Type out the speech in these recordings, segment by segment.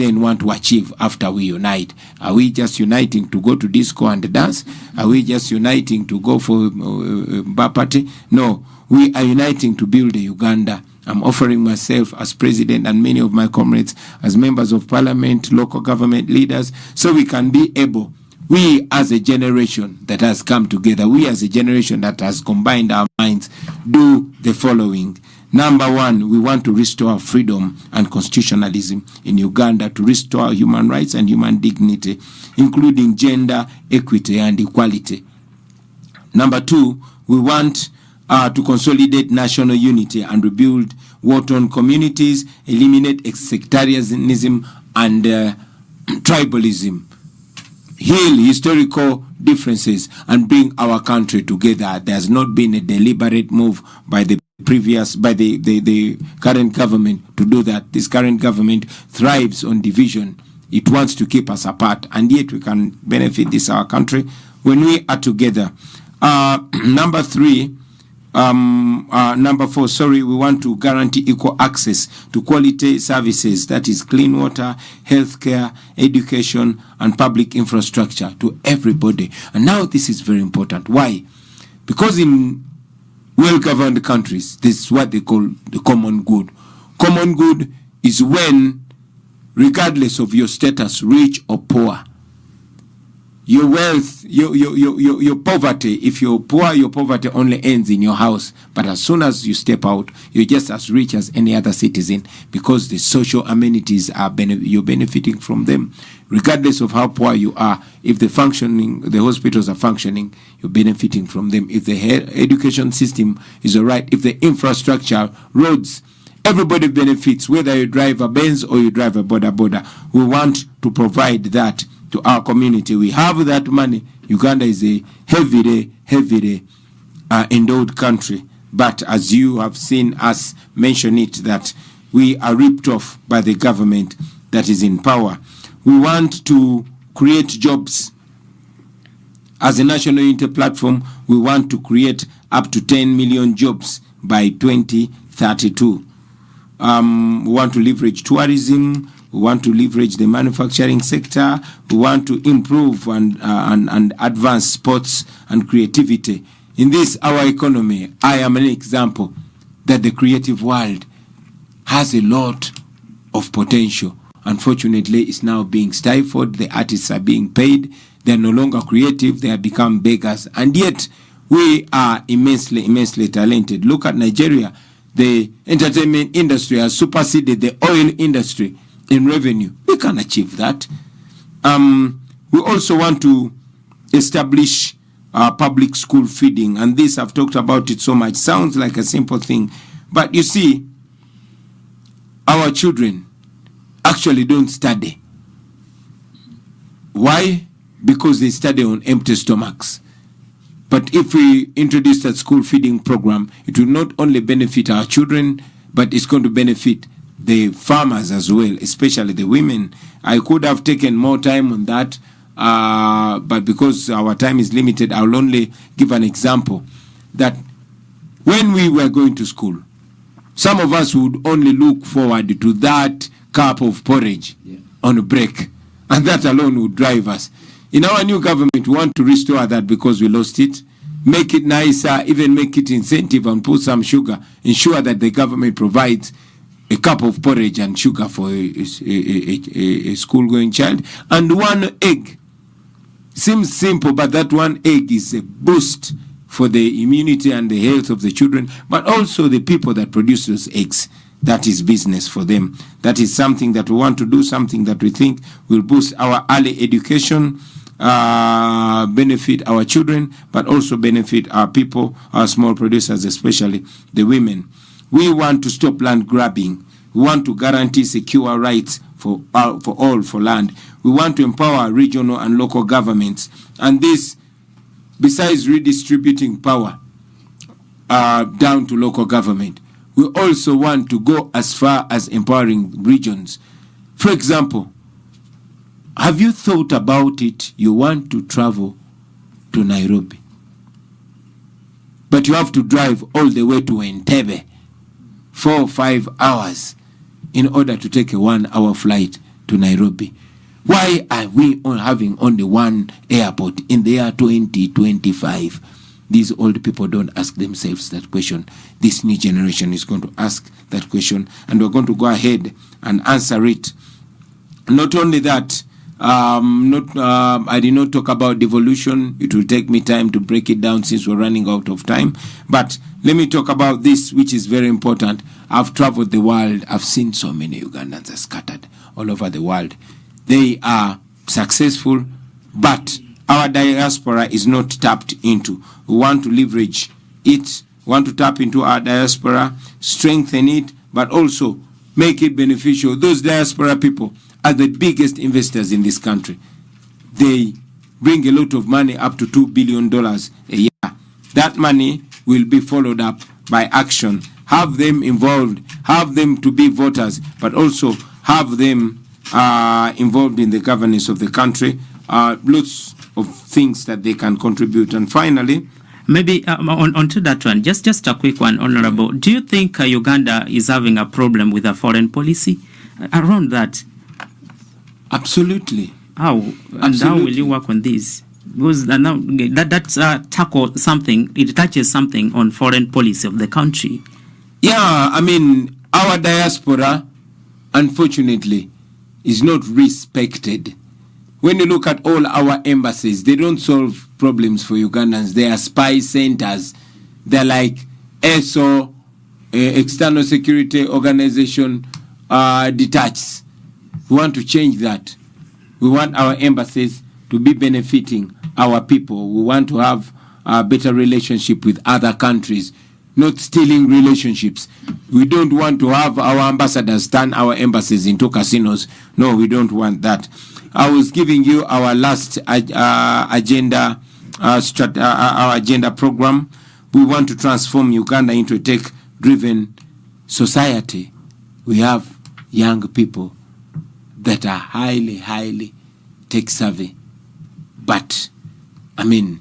then want to achieve after we unite? Are we just uniting to go to disco and dance? Are we just uniting to go for a bar party? No, we are uniting to build a Uganda. I'm offering myself as president and many of my comrades as members of parliament, local government leaders, so we can be able, we as a generation that has come together, we as a generation that has combined our minds, do the following. Number one, we want to restore freedom and constitutionalism in Uganda, to restore human rights and human dignity, including gender, equity, and equality. Number two, we want to consolidate national unity and rebuild war-torn communities, eliminate sectarianism and tribalism, heal historical differences, and bring our country together. There has not been a deliberate move by the current government to do that. This current government thrives on division. It wants to keep us apart, and yet we can benefit our country when we are together. Number four, we want to guarantee equal access to quality services, that is clean water, healthcare, education, and public infrastructure to everybody. And now this is very important. Why? Because in well-governed countries, this is what they call the common good. Common good is when, regardless of your status, rich or poor, your wealth, your poverty, if you're poor, your poverty only ends in your house. But as soon as you step out, you're just as rich as any other citizen, because the social amenities you're benefiting from them. Regardless of how poor you are, if the hospitals are functioning, you're benefiting from them. If the education system is all right, if the infrastructure, roads, everybody benefits, whether you drive a Benz or you drive a boda. We want to provide that to our community. We have that money. Uganda is a heavily endowed country, but as you have seen us mention it, that we are ripped off by the government that is in power. We want to create jobs. As a national unity platform, we want to create up to 10 million jobs by 2032. We want to leverage tourism. We want to leverage the manufacturing sector. We want to improve and advance sports and creativity. In this, our economy, I am an example that the creative world has a lot of potential. Unfortunately, it's now being stifled. The artists are being paid. They're no longer creative. They have become beggars. And yet, we are immensely talented. Look at Nigeria. The entertainment industry has superseded the oil industry in revenue. We can achieve that. We also want to establish public school feeding, and this, I've talked about it so much. Sounds like a simple thing, but you see, our children actually don't study. Why? Because they study on empty stomachs. But if we introduce that school feeding program, it will not only benefit our children, but it's going to benefit the farmers as well, especially the women. I could have taken more time on that, but because our time is limited, I'll only give an example that when we were going to school, some of us would only look forward to that cup of porridge on a break, and that alone would drive us. In our new government, we want to restore that because we lost it, make it nicer, even make it incentive and put some sugar, ensure that the government provides a cup of porridge and sugar for a school-going child, and one egg. Seems simple, but that one egg is a boost for the immunity and the health of the children, but also the people that produce those eggs. That is business for them. That is something that we want to do, something that we think will boost our early education, benefit our children, but also benefit our people, our small producers, especially the women. We want to stop land grabbing. We want to guarantee secure rights for all for land. We want to empower regional and local governments. And this, besides redistributing power down to local government, we also want to go as far as empowering regions. For example, have you thought about it? You want to travel to Nairobi, but you have to drive all the way to Entebbe, 4 or 5 hours, in order to take a 1-hour flight to Nairobi? Why are we having only one airport in the year 2025? These old people don't ask themselves that question. This new generation is going to ask that question, and we're going to go ahead and answer it. Not only that, I did not talk about devolution. It will take me time to break it down since we're running out of time. But let me talk about this, which is very important. I've traveled the world. I've seen so many Ugandans are scattered all over the world. They are successful, but our diaspora is not tapped into. We want to leverage it, want to tap into our diaspora, strengthen it, but also make it beneficial. Those diaspora people are the biggest investors in this country. They bring a lot of money, up to $2 billion a year. That money will be followed up by action. Have them involved, have them to be voters, but also have them involved in the governance of the country. Lots of things that they can contribute. And finally, maybe onto that one, just a quick one, Honorable. Do you think Uganda is having a problem with a foreign policy around that? Absolutely. How? And Absolutely. how will you work on this? Because now that's tackle something, it touches something on foreign policy of the country. Yeah, I mean, our diaspora, unfortunately, is not respected. When you look at all our embassies, they don't solve problems for Ugandans. They are spy centers. They're like ESO, External Security Organization, detached. We want to change that. We want our embassies to be benefiting our people. We want to have a better relationship with other countries, not stealing relationships. We don't want to have our ambassadors turn our embassies into casinos. No, we don't want that. I was giving you our last agenda, our agenda program. We want to transform Uganda into a tech-driven society. We have young people that are highly tech-savvy. But, I mean,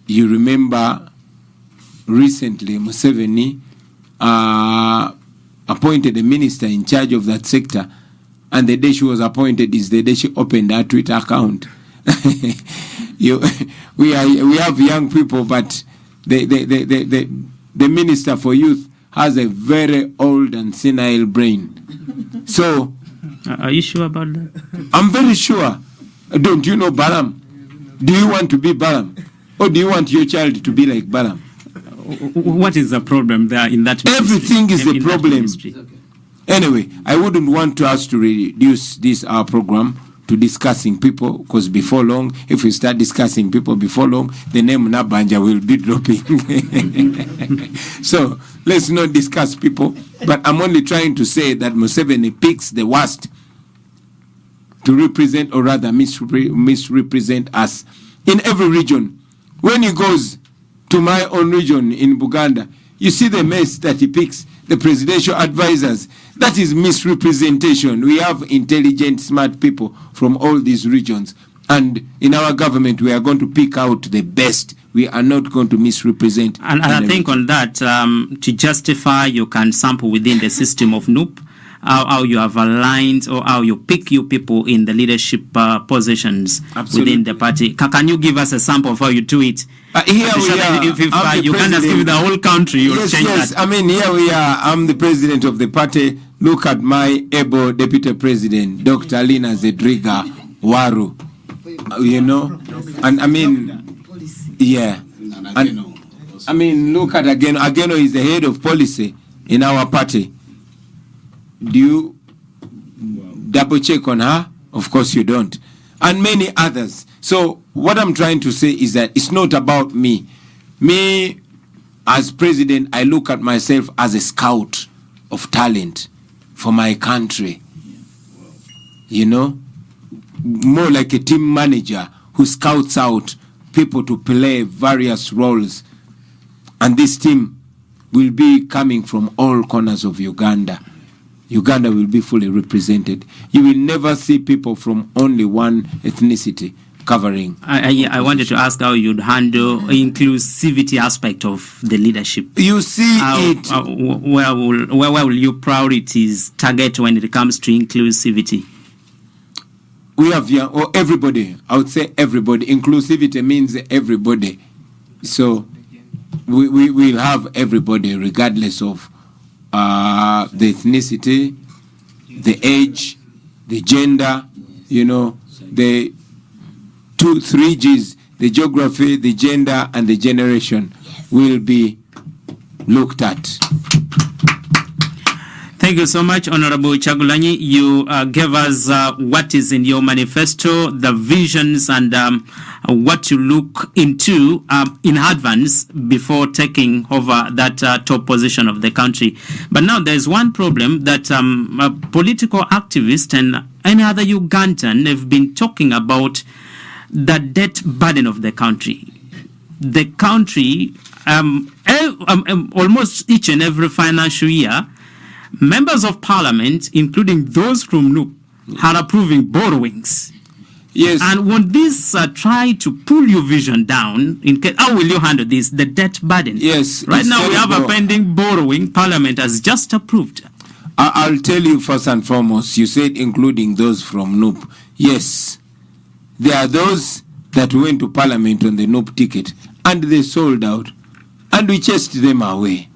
you remember recently Museveni appointed a minister in charge of that sector, and the day she was appointed is the day she opened her Twitter account. We have young people, but the minister for youth has a very old and senile brain. So, are you sure about that? I'm very sure. Don't you know Balaam? Do you want to be Balaam? Or do you want your child to be like Balaam? What is the problem there in that ministry? Everything is a problem. Anyway, I wouldn't want us to reduce this our program to discussing people, because before long, if we start discussing people before long, the name Nabanja will be dropping. So let's not discuss people, but I'm only trying to say that Museveni picks the worst to represent, or rather misrepresent us in every region. When he goes to my own region in Buganda, you see the mess that he picks, the presidential advisors. That is misrepresentation. We have intelligent, smart people from all these regions. And in our government, we are going to pick out the best. We are not going to misrepresent. And I think on that, to justify, you can sample within the system of NUP, how you have aligned or how you pick your people in the leadership positions. Absolutely. Within the party. Can you give us a sample of how you do it? Here we are. If Uganda give the whole country, you'll change that. I mean, here we are. I'm the president of the party. Look at my able deputy president, Dr. Lina Zedriga Waru. You know? And I mean, yeah. And, I mean, look at Ageno. Ageno is the head of policy in our party. Do you double check on her? Of course you don't. And many others. So what I'm trying to say is that it's not about me. Me, as president, I look at myself as a scout of talent for my country. You know? More like a team manager who scouts out people to play various roles. And this team will be coming from all corners of Uganda. Uganda will be fully represented. You will never see people from only one ethnicity covering. I wanted to ask how you'd handle inclusivity aspect of the leadership. You see where will your priorities target when it comes to inclusivity? We have everybody. I would say everybody. Inclusivity means everybody. So we will have everybody regardless of the ethnicity, the age, the gender, the 3 Gs, the geography, the gender, and the generation will be looked at. Thank you so much, Honorable Chagulanyi. You gave us what is in your manifesto, the visions, and what you look into in advance before taking over that top position of the country. But now there's one problem that political activists and any other Ugandan have been talking about: the debt burden of the country. The country, almost each and every financial year, members of parliament, including those from NUP, are approving borrowings. Yes. And when this try to pull your vision down, how will you handle this, the debt burden? Yes. Right now we have a pending borrowing. Parliament has just approved. I'll tell you first and foremost, you said including those from NUP. Yes. There are those that went to parliament on the NUP ticket and they sold out and we chased them away.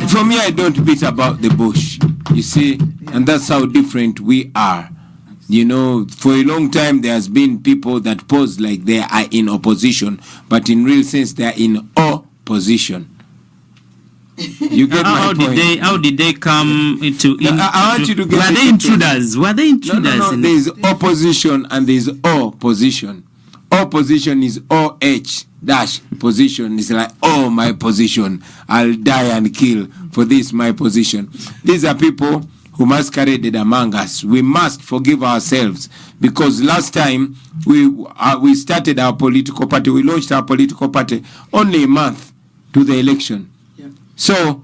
For me, I don't beat about the bush, you see, and that's how different we are. For a long time, there has been people that pose like they are in opposition, but in real sense, they are in opposition. You get my point? How did they come into? I want you to get. Were they intruders? Were they intruders? No. There is opposition and there is opposition. Opposition is OH dash position. It's like, oh, my position. I'll die and kill for this, my position. These are people who masqueraded among us. We must forgive ourselves, because last time we started our political party, we launched our political party only a month to the election. Yeah. So,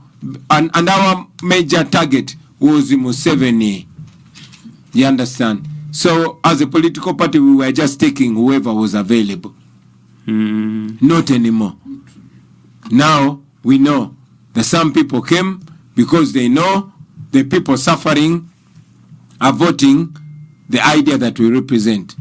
and our major target was Museveni. You understand? So, as a political party, we were just taking whoever was available. Not anymore. Now, we know that some people came because they know the people suffering are voting the idea that we represent.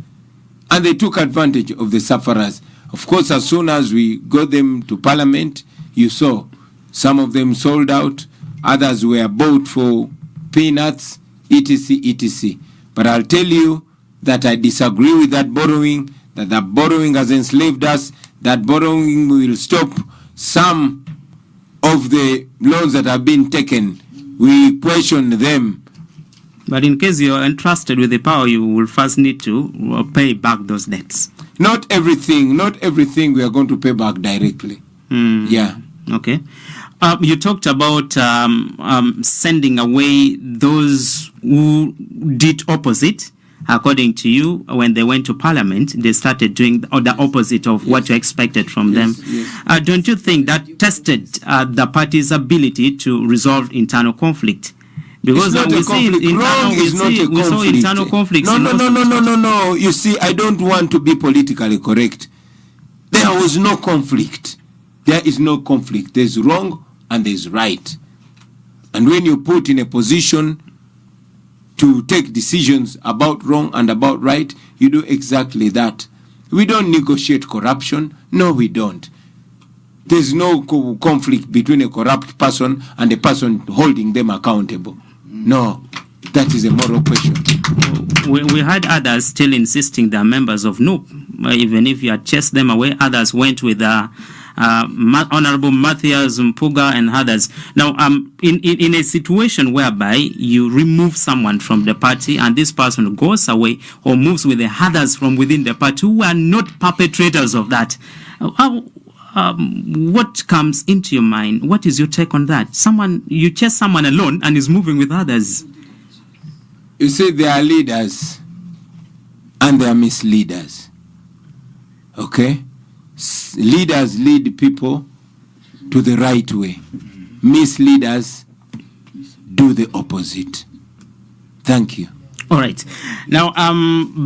And they took advantage of the sufferers. Of course, as soon as we got them to parliament, you saw some of them sold out, others were bought for peanuts, etc., etc. But I'll tell you that I disagree with that borrowing, that borrowing has enslaved us, that borrowing will stop some of the loans that have been taken. We question them. But in case you're entrusted with the power, you will first need to pay back those debts. Not everything we are going to pay back directly. Yeah. Okay. You talked about sending away those who did opposite. According to you, when they went to parliament, they started doing the opposite of what you expected from them. Yes. Don't you think that tested the party's ability to resolve internal conflict? Because we saw internal conflicts. No. You see, I don't want to be politically correct. There was no conflict. There is no conflict. There's wrong and there's right. And when you put in a position to take decisions about wrong and about right, you do exactly that. We don't negotiate corruption. No, we don't. There's no conflict between a corrupt person and a person holding them accountable. No, that is a moral question. We had others still insisting they are members of NUP. Even if you had chased them away, others went with Honorable Matthias Mpuga and others. Now, in a situation whereby you remove someone from the party and this person goes away or moves with the others from within the party who are not perpetrators of that, what comes into your mind? What is your take on that? You chase someone alone and is moving with others. You see, they are leaders and they are misleaders. Okay? Leaders lead people to the right way. Misleaders do the opposite. Thank you. All right. Now,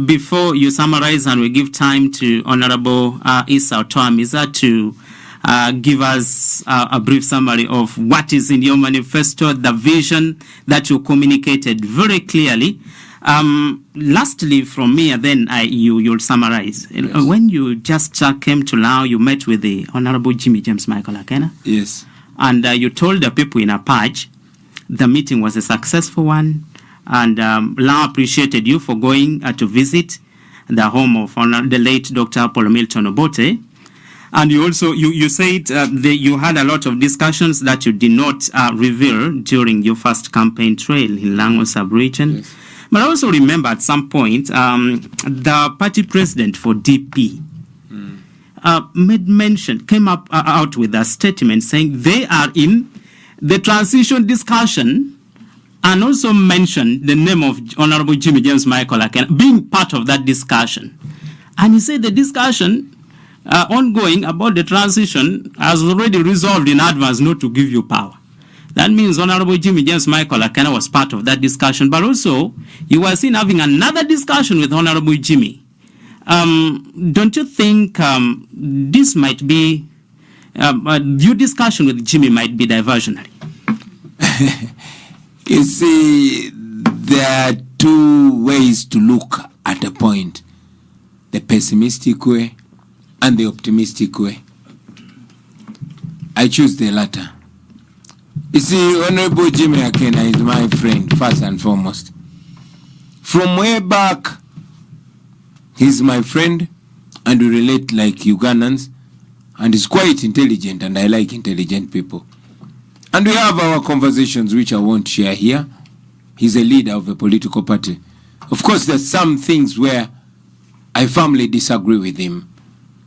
before you summarize and we give time to Honorable Issa Otoamiza to give us a brief summary of what is in your manifesto, the vision that you communicated very clearly. Lastly, from me, and then you'll summarize. Yes. When you just came to Lao, you met with the Honorable Jimmy James Michael Akena. Yes. And you told the people in Apache the meeting was a successful one. And Lao appreciated you for going to visit the home of the late Dr. Paul Milton Obote. And you also, you said you had a lot of discussions that you did not reveal during your first campaign trail in Lango sub-region. Yes. But I also remember at some point, the party president for DP came out with a statement saying they are in the transition discussion, and also mentioned the name of Honorable Jimmy James Michael Akena being part of that discussion. And he said the discussion ongoing about the transition has already resolved in advance not to give you power. That means Honorable Jimmy James Michael Akena was part of that discussion, but also you were seen having another discussion with Honorable Jimmy. Don't you think this might be, your discussion with Jimmy might be diversionary? You see, there are two ways to look at a point: the pessimistic way and the optimistic way. I choose the latter. You see, Honorable Jimmy Akena is my friend, first and foremost. From way back, he's my friend, and we relate like Ugandans, and he's quite intelligent, and I like intelligent people. And we have our conversations, which I won't share here. He's a leader of a political party. Of course, there's some things where I firmly disagree with him.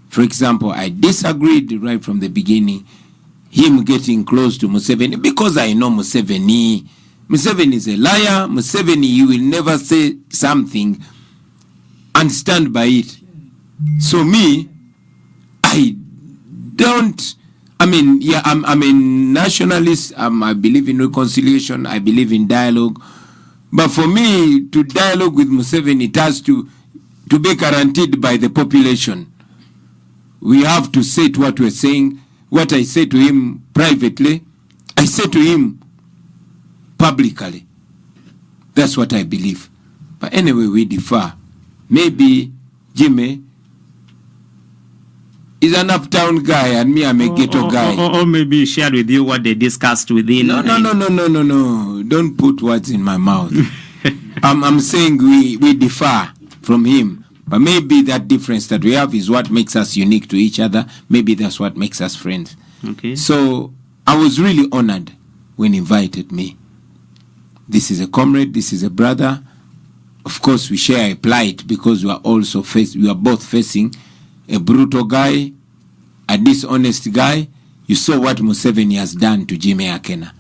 For example, I disagreed right from the beginning, him getting close to Museveni, because I know Museveni. Museveni is a liar. Museveni, you will never say something and stand by it. So me, I don't, I'm a nationalist. I believe in reconciliation. I believe in dialogue. But for me, to dialogue with Museveni, it has to be guaranteed by the population. We have to say what we're saying. What I say to him privately, I say to him publicly. That's what I believe. But anyway, we differ. Maybe Jimmy is an uptown guy and me, I'm a ghetto guy. Or maybe he shared with you what they discussed within. No. Don't put words in my mouth. I'm saying we differ from him. But maybe that difference that we have is what makes us unique to each other. Maybe that's what makes us friends. Okay. So I was really honored when he invited me. This is a comrade. This is a brother. Of course, we share a plight because we are both facing a brutal guy, a dishonest guy. You saw what Museveni has done to Jimmy Akena.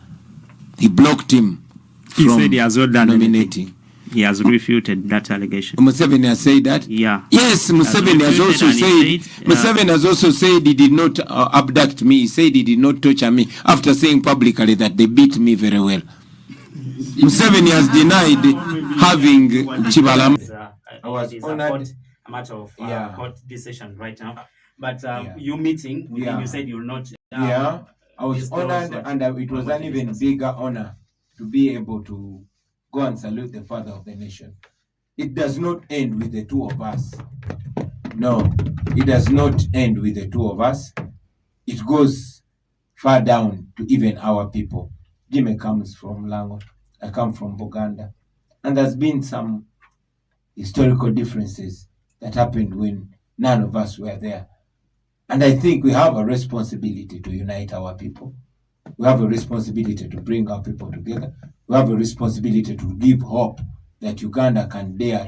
He blocked him from he said he has not done nominating. Anything. He has refuted that allegation. Museveni has said that? Yeah. Yes, Museveni has also said, Museveni has also said he did not abduct me. He said he did not torture me after saying publicly that they beat me very well. Museveni has denied having Chibalama. I was honored. A matter of court decision right now. But you meeting with him, you said you'll not. I was honored, and it was an even bigger honor to be able to go and salute the father of the nation. It does not end with the two of us. No, it does not end with the two of us. It goes far down to even our people. Jimmy comes from Lango. I come from Uganda. And there's been some historical differences that happened when none of us were there. And I think we have a responsibility to unite our people. We have a responsibility to bring our people together. We have a responsibility to give hope that Uganda can dare